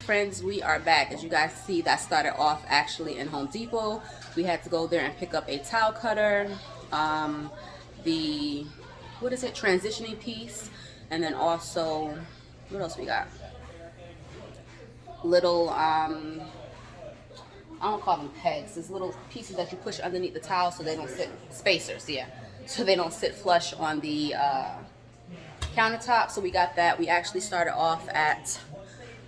friends, we are back. As you guys see, that started off actually in Home Depot. We had to go there and pick up a towel cutter, the transitioning piece, and then also, what else we got? Little I don't call them pegs. There's little pieces that you push underneath the towel so they don't sit, spacers, yeah, so they don't sit flush on the countertop. So we got that. We actually started off at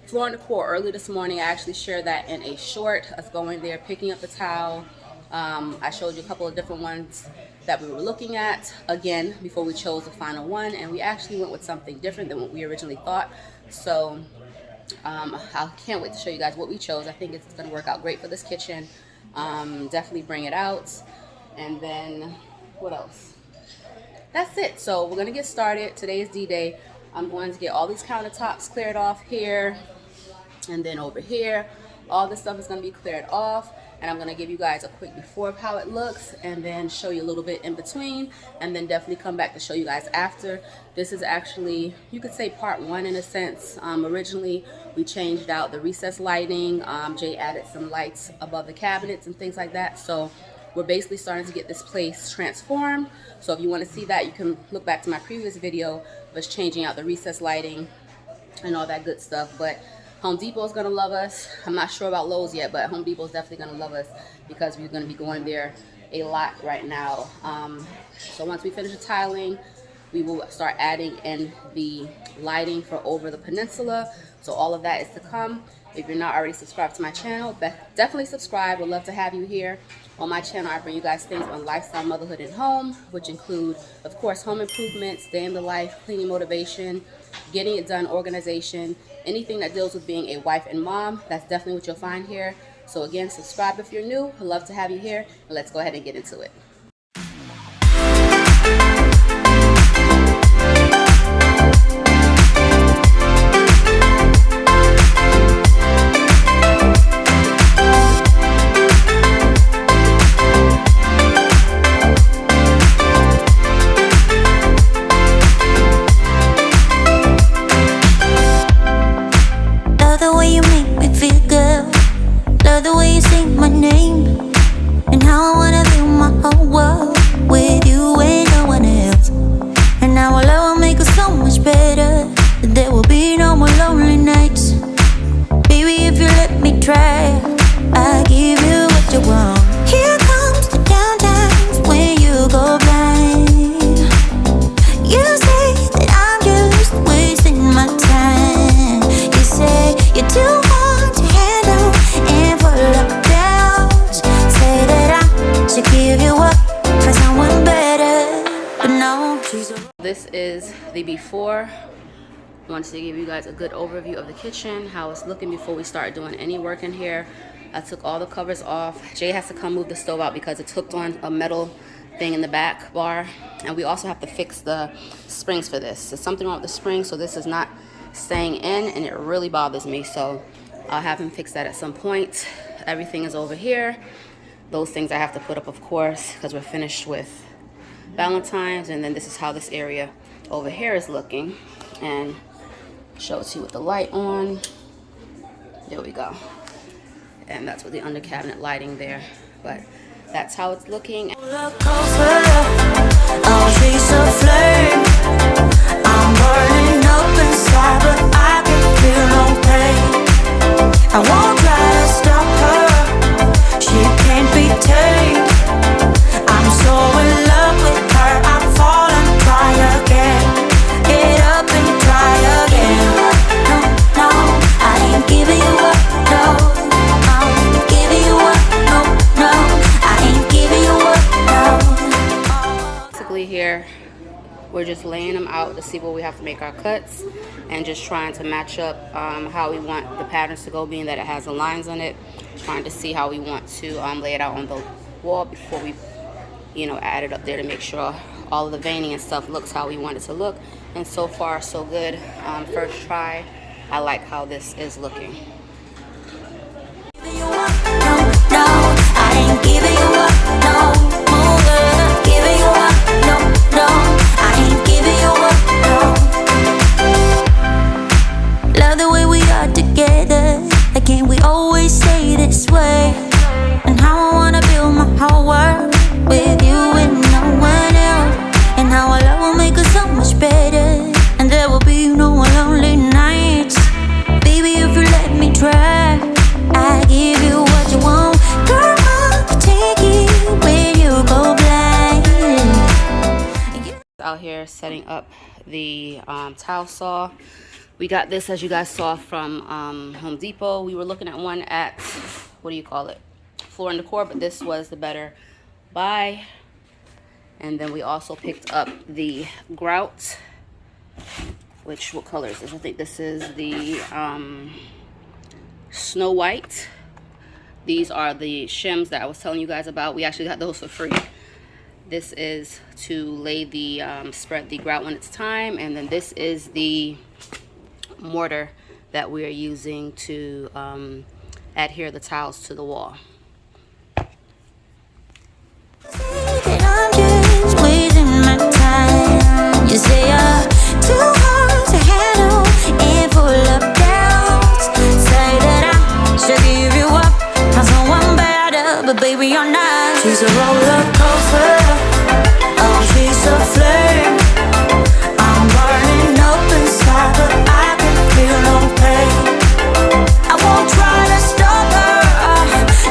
Floor and Decor early this morning. I actually shared that in a short, us going there, picking up the towel. I showed you a couple of different ones that we were looking at, again, before we chose the final one, and we actually went with something different than what we originally thought. So I can't wait to show you guys what we chose. I think it's going to work out great for this kitchen. Definitely bring it out. And then, what else? That's it. So we're going to get started. Today is D-Day. I'm going to get all these countertops cleared off here, and then over here. All this stuff is going to be cleared off. And I'm going to give you guys a quick before of how it looks, and then show you a little bit in between, and then definitely come back to show you guys after. This is actually, you could say, part one in a sense. Originally, we changed out the recessed lighting. Jay added some lights above the cabinets and things like that. So we're basically starting to get this place transformed. So if you want to see that, you can look back to my previous video of us changing out the recessed lighting and all that good stuff. But Home Depot is going to love us. I'm not sure about Lowe's yet, but Home Depot is definitely going to love us because we're going to be going there a lot right now. So once we finish the tiling, we will start adding in the lighting for over the peninsula. So all of that is to come. If you're not already subscribed to my channel, definitely subscribe. Would love to have you here. On my channel, I bring you guys things on lifestyle, motherhood, and home, which include, of course, home improvements, day in the life, cleaning motivation, getting it done, organization, anything that deals with being a wife and mom. That's definitely what you'll find here. So again, subscribe if you're new. I'd love to have you here, and let's go ahead and get into it. This is the before. I wanted to give you guys a good overview of the kitchen, how it's looking before we start doing any work in here. I took all the covers off. Jay has to come move the stove out because it's hooked on a metal thing in the back bar. And we also have to fix the springs for this. There's something wrong with the spring, so this is not staying in, and it really bothers me. So I'll have him fix that at some point. Everything is over here. Those things I have to put up, of course, because we're finished with Valentine's. And then this is how this area over here is looking, and show it to you with the light on. There we go. And that's with the under cabinet lighting there, but that's how it's looking. I won't try to stop her. She can't be tamed. I'm so in love with her. I'm falling, try again. Get up and try again. No, no, I ain't giving you up. No, I'm giving you up. No, no, I ain't giving you up. No. Basically here, we're just laying them out to see where we have to make our cuts, and just trying to match up how we want the patterns to go, being that it has the lines on it. Trying to see how we want to lay it out on the wall before we, add it up there to make sure all of the veining and stuff looks how we want it to look. And so far, so good. First try, I like how this is looking. love the way we are together. Like, can't we always stay this way? And how I wanna build my whole world with you and no one else. And how our love will make us so much better. And there will be no lonely nights. Baby, if you let me try, I give you what you want. Girl, I'll take you where you go blind. Out here setting up the towel saw. We got this, as you guys saw, from Home Depot. We were looking at one at, what do you call it, Floor & Decor, but this was the better buy. And then we also picked up the grout, which, what color is this? I think this is the Snow White. These are the shims that I was telling you guys about. We actually got those for free. This is to lay the spread the grout when it's time, and then this is the mortar that we are using to adhere the towels to the wall. I'm just wasting my time. You say you're too hard to handle and full of doubts. Say that I should give you up. I'm someone better, but baby you're not. She's a roller coaster. Oh, she's a flame. I'm burning up inside, but I can feel no pain. I won't try to stop her.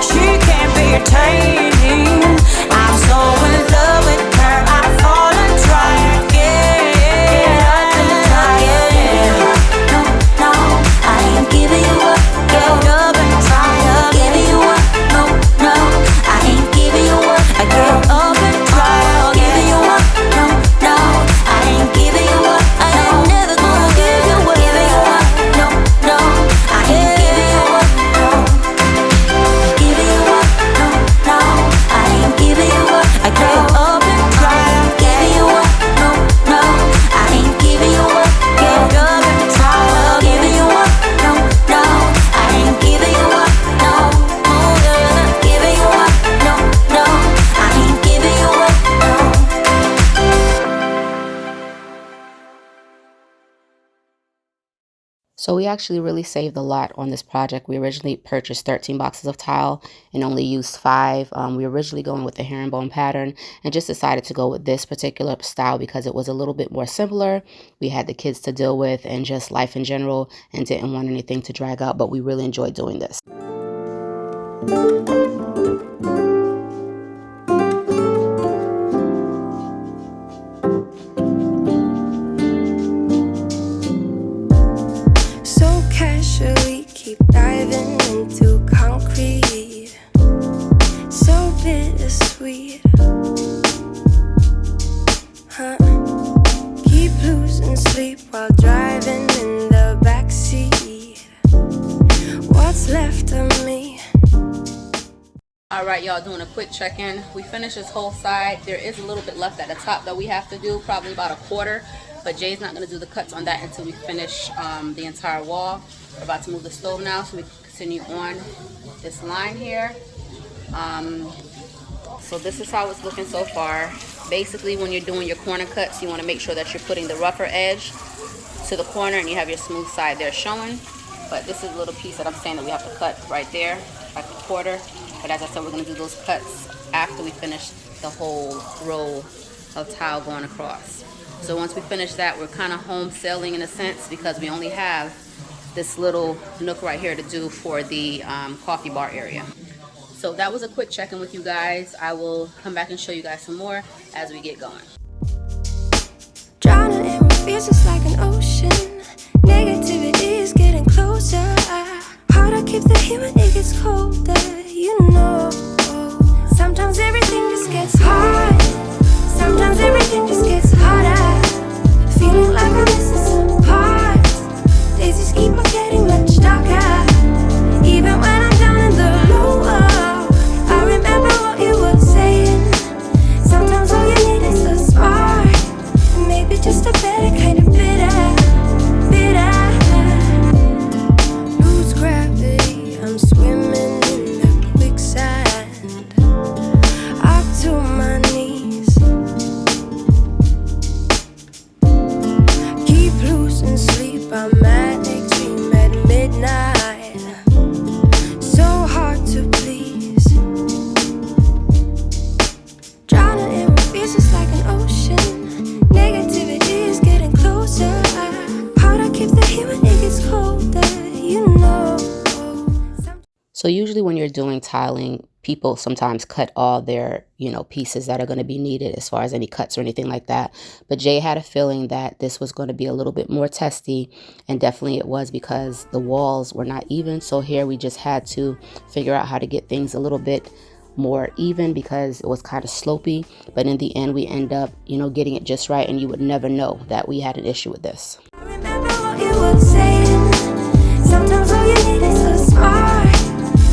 She can't be tamed. I'm so in love with her. I fall and try again. I'm tired. No, no, I ain't giving you up. Get up and try again. Giving you up. No, no, I ain't giving you up. I get up and try again. Giving you up. No, no, I ain't giving you up. I ain't never gonna give you up. Giving you up. No, no, I ain't giving you up. No, giving you up. No, no, I ain't giving you up. I get up and try. Giving you up. No, no, I ain't giving you up. Get up and try. Giving you up. No, no, I ain't giving you up. No, giving you up. No, no, I ain't giving you up. No. So we actually really saved a lot on this project. We originally purchased 13 boxes of tile and only used 5. We were originally going with the herringbone pattern and just decided to go with this particular style because it was a little bit more simpler. We had the kids to deal with and just life in general and didn't want anything to drag out, but we really enjoyed doing this. So casually keep diving into concrete. So bittersweet. Huh? Keep losing sleep while driving in the backseat. What's left of me? All right, y'all, doing a quick check-in. We finished this whole side. There is a little bit left at the top that we have to do, probably about a quarter, but Jay's not going to do the cuts on that until we finish the entire wall. We're about to move the stove now, so we can continue on this line here. So this is how it's looking so far. Basically, when you're doing your corner cuts, you want to make sure that you're putting the rougher edge to the corner and you have your smooth side there showing. But this is a little piece that I'm saying that we have to cut right there, like a quarter. But as I said, we're going to do those cuts after we finish the whole row of tile going across. So once we finish that, we're kind of home sailing in a sense because we only have this little nook right here to do for the coffee bar area. So that was a quick check-in with you guys. I will come back and show you guys some more as we get going. Drowning in what feels just like an ocean. Negativity is getting closer. Hard to keep the heat when it gets colder. You know, sometimes everything just gets hard. Sometimes everything just gets harder. Feeling like I'm missing some parts. Days just keep on getting much darker. Even when I'm down in the lower, I remember what you were saying. Sometimes all you need is a spark, and maybe just a better kind of bitter. Lose gravity, I'm swimming in So usually when you're doing tiling, people sometimes cut all their, pieces that are going to be needed as far as any cuts or anything like that. But Jay had a feeling that this was going to be a little bit more testy, and definitely it was because the walls were not even. So here we just had to figure out how to get things a little bit more even because it was kind of slopey. But in the end, we end up, getting it just right, and you would never know that we had an issue with this. I remember what you were saying. Sometimes all you need is a spark,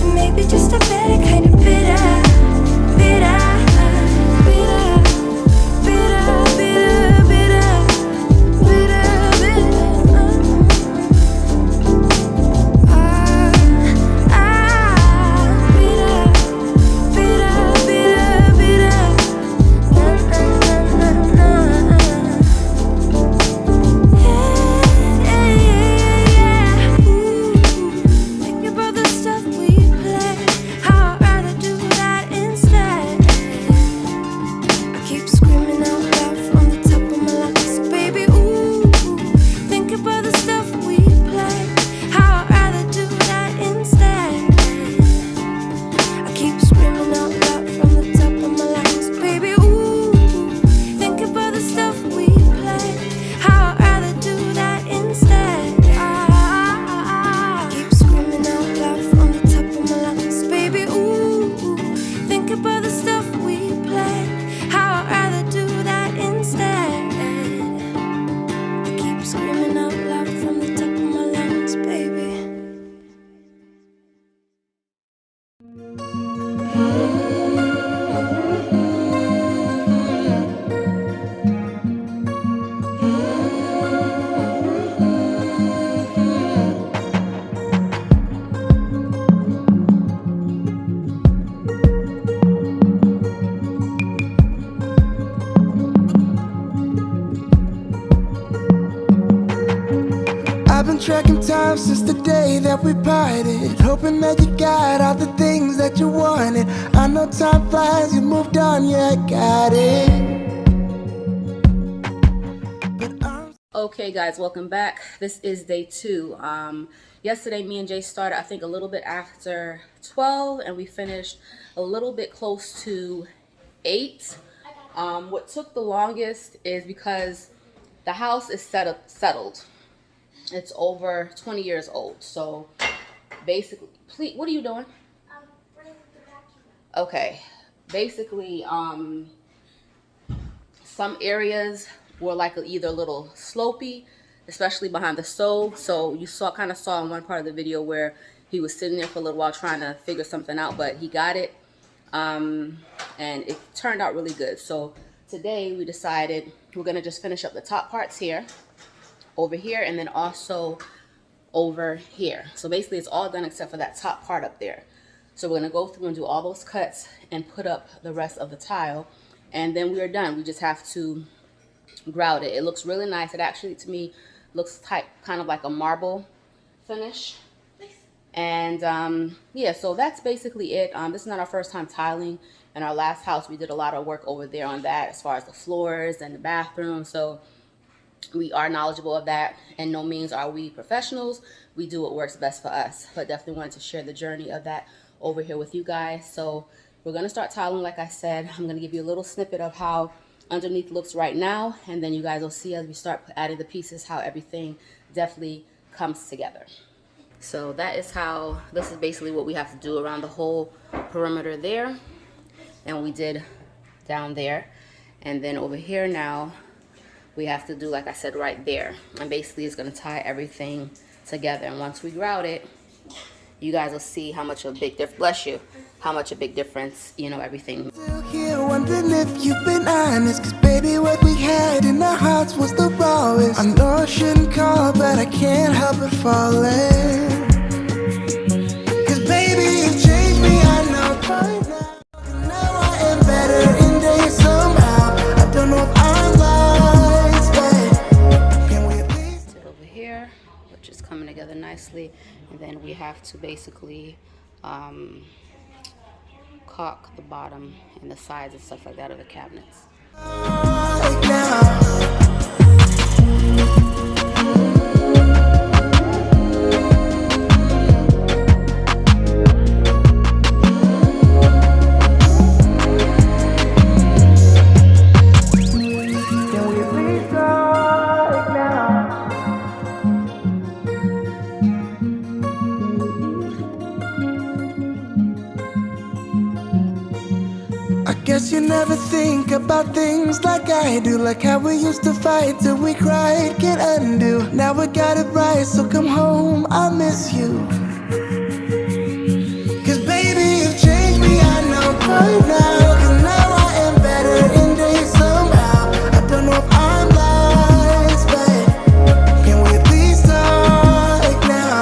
and maybe just a better kind of bitter, bitter, bitter, bitter, bitter, bitter, bitter, bitter, bitter, bitter, bitter, na na na na. Tracking time since the day that we parted, hoping that you got all the things that you wanted. I know time flies, you moved on, yeah, I got it. Okay guys, welcome back. This is day 2. Yesterday me and Jay started I think a little bit after 12, and we finished a little bit close to 8. What took the longest is because the house is settled. It's over 20 years old. So basically, please, what are you doing? Bring the vacuum. Okay. Basically, some areas were like either a little slopey, especially behind the stove. So you kind of saw in one part of the video where he was sitting there for a little while trying to figure something out, but he got it. And it turned out really good. So today we decided we're going to just finish up the top parts here, over here, and then also over here. So basically it's all done except for that top part up there. So we're gonna go through and do all those cuts and put up the rest of the tile, and then we are done. We just have to grout it. It looks really nice. It actually, to me, looks kind of like a marble finish. And yeah, so that's basically it. This is not our first time tiling. In our last house, we did a lot of work over there on that as far as the floors and the bathroom. So we are knowledgeable of that, and no means are we professionals. We do what works best for us, but definitely wanted to share the journey of that over here with you guys. So we're going to start tiling. Like I said, I'm going to give you a little snippet of how underneath looks right now, and then you guys will see as we start adding the pieces how everything definitely comes together. So this is basically what we have to do around the whole perimeter there, and we did down there, and then over here now we have to do, like I said, right there. And basically it's going to tie everything together. And once we grout it, you guys will see how much of a big difference, bless you, how much a big difference, everything. Still here wondering if you've been honest, 'cause baby, what we had in our hearts was the rawest. I know I shouldn't call, but I can't help but fall in. 'Cause baby, you changed me, I know right now. Now I am better in days somehow. I don't know if I'm lost, but can we at least Sit over here, which is coming together nicely, and then we have to basically caulk the bottom and the sides and stuff like that of the cabinets. right now? guess you never think about things like I do, like how we used to fight till we cried, can't undo. Now we got it right, so come home, I miss you. Cause baby, you've changed me, I know right now. Cause now I am better in days somehow. I don't know if I'm lost, but can we at least talk now?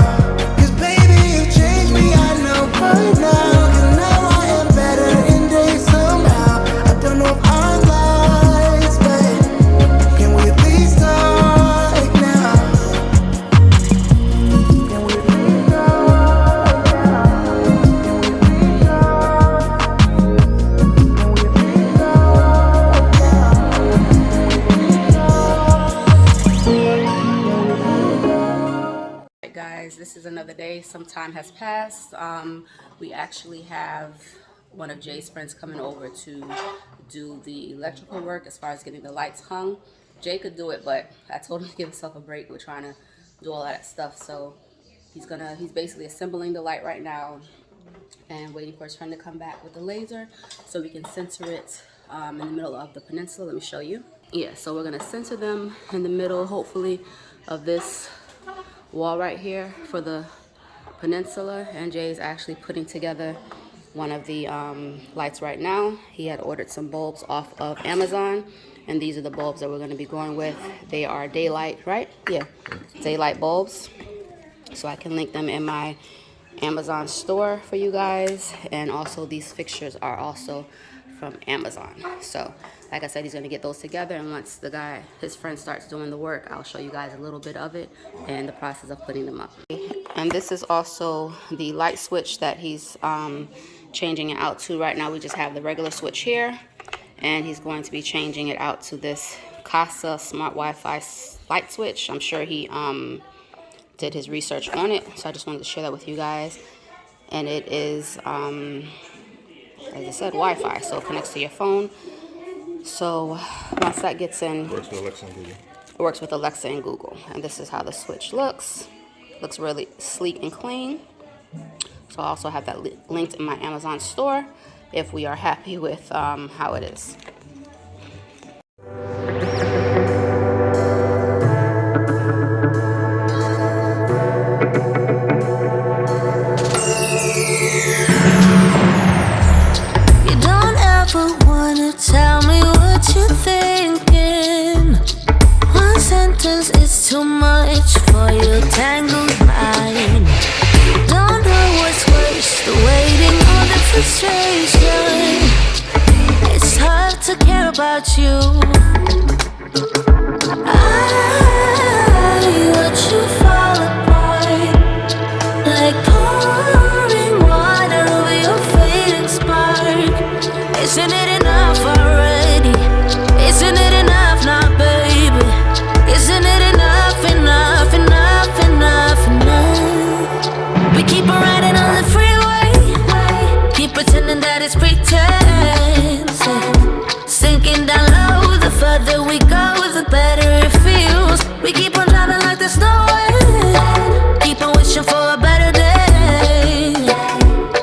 Cause baby, you've changed me, I know right now. Cause now I am better in days somehow. I don't know if I'm lost, but can we at least talk now? Can we at least talk now? Alright guys, this is another day. Some time has passed. We actually have one of Jay's friends coming over to do the electrical work as far as getting the lights hung. Jay could do it, but I told him to give himself a break. We're trying to do all that stuff, so he's basically assembling the light right now and waiting for his friend to come back with the laser so we can center it in the middle of the peninsula. Let me show you. Yeah, so we're gonna center them in the middle, hopefully, of this wall right here for the peninsula. And Jay's actually putting together one of the lights right now. He had ordered some bulbs off of Amazon, and these are the bulbs that we're going to be going with. They are daylight, right? Yeah, daylight bulbs. So I can link them in my Amazon store for you guys. And also these fixtures are also from Amazon. So like I said, he's going to get those together, and once his friend starts doing the work, I'll show you guys a little bit of it and the process of putting them up. And this is also the light switch that he's changing it out to. Right now we just have the regular switch here, and he's going to be changing it out to this Casa Smart Wi-Fi light switch. I'm sure he did his research on it, so I just wanted to share that with you guys. And it is, as I said, Wi-Fi, so it connects to your phone. So once that gets in, Works with Alexa and Google. It works with Alexa and Google. And this is how the switch looks. Looks really sleek and clean. So I also have that linked in my Amazon store if we are happy with how it is. You don't ever wanna tell me what you're thinking. One sentence is too much for your tangled mind. Don't know what's worse, the waiting or the frustration. It's hard to care about you. I watch you fall apart, like pouring water over your fading spark. Isn't it enough already? Isn't it enough now, baby? Isn't it enough, enough, enough, enough, enough? We keep on riding on the freeway, keep pretending that it's pretense. Sinking down low, the further we go, the better it feels. We keep on driving like there's no end, keep on wishing for a better day.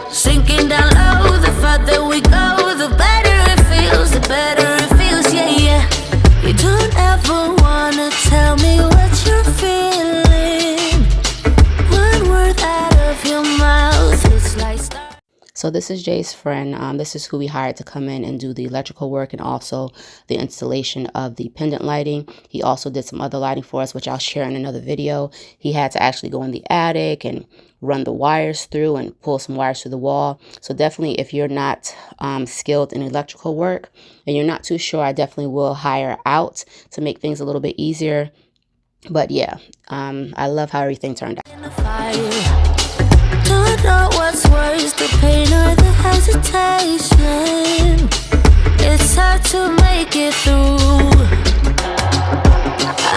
Sinking down low, the further we go, the better it feels, the better it feels, yeah, yeah. You don't ever wanna tell me what you're feeling. One word out of your mouth, it's like So this is Jay's friend. This is who we hired to come in and do the electrical work and also the installation of the pendant lighting. He also did some other lighting for us, which I'll share in another video. He had to actually go in the attic and run the wires through and pull some wires through the wall. So definitely, if you're not skilled in electrical work and you're not too sure, I definitely will hire out to make things a little bit easier. But yeah, I love how everything turned out. don't know what's worse, the pain or the hesitation. It's hard to make it through. I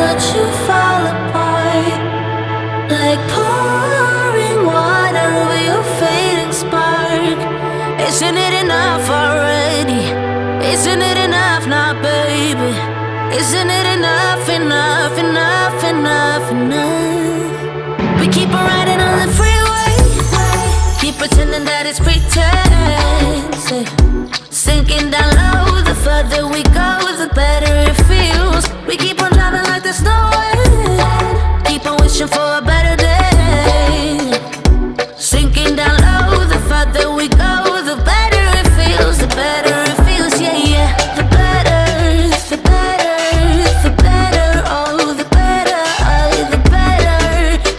watch you fall apart, like pouring water over your fading spark. Isn't it enough already? Isn't it enough now, baby? Isn't it enough, enough, enough, enough, enough? We keep on riding on the freeway, keep pretending that it's pretense. say, sinking down low, the further we go, the better it feels. We keep on driving like there's no end, keep on wishing for a better day. Sinking down low, the further we go, the better it feels, the better it feels, yeah, yeah. The better, the better, the better, oh, the better, oh, the better,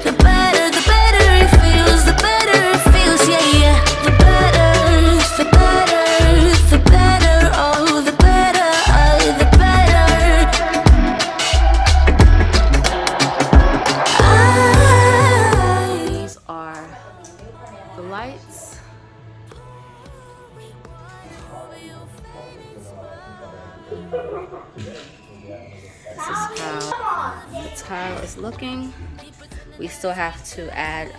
the better, the better it feels, the better it feels, yeah, yeah. The better, the better, the better, oh, the better, oh, the better. These are the lights. This is how the tile is looking. We still have to add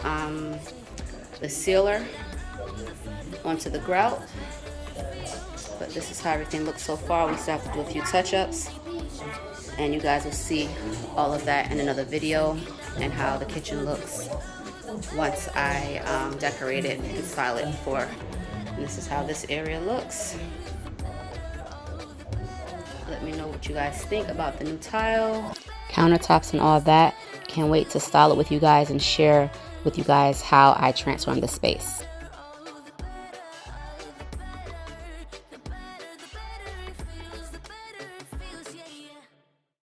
the sealer onto the grout, but this is how everything looks so far. We still have to do a few touch-ups, and you guys will see all of that in another video and how the kitchen looks once I decorate it and style it for. And this is how this area looks. Let me know what you guys think about the new tile, countertops, and all that. Can't wait to style it with you guys and share with you guys how I transform the space.